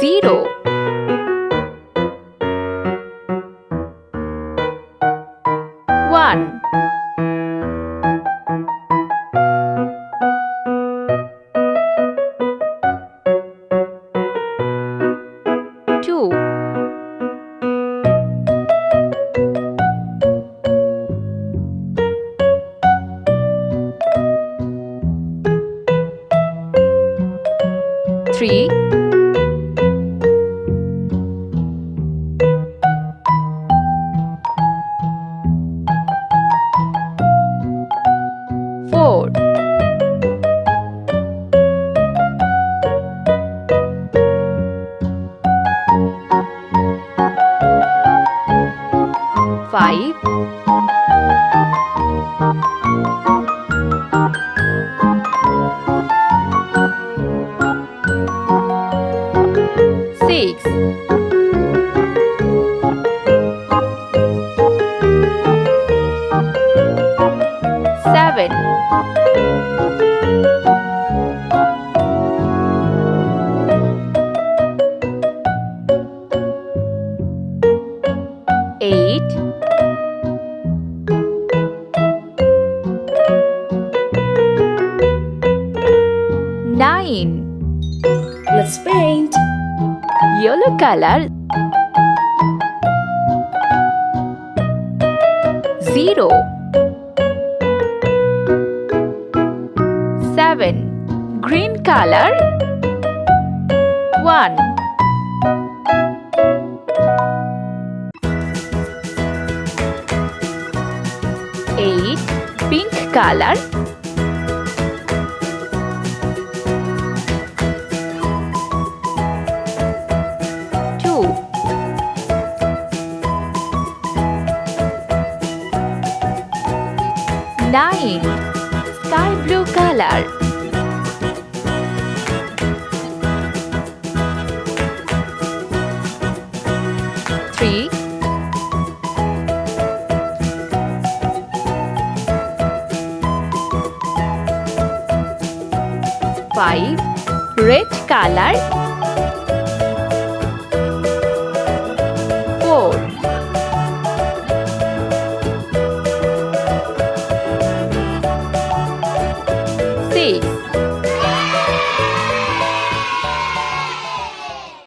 0 1 2 3 4 5 6 7 8 9 Let's paint. Yellow color 0 7 Green color 1 8 Pink color 2 9 Sky blue color 3 5 Red color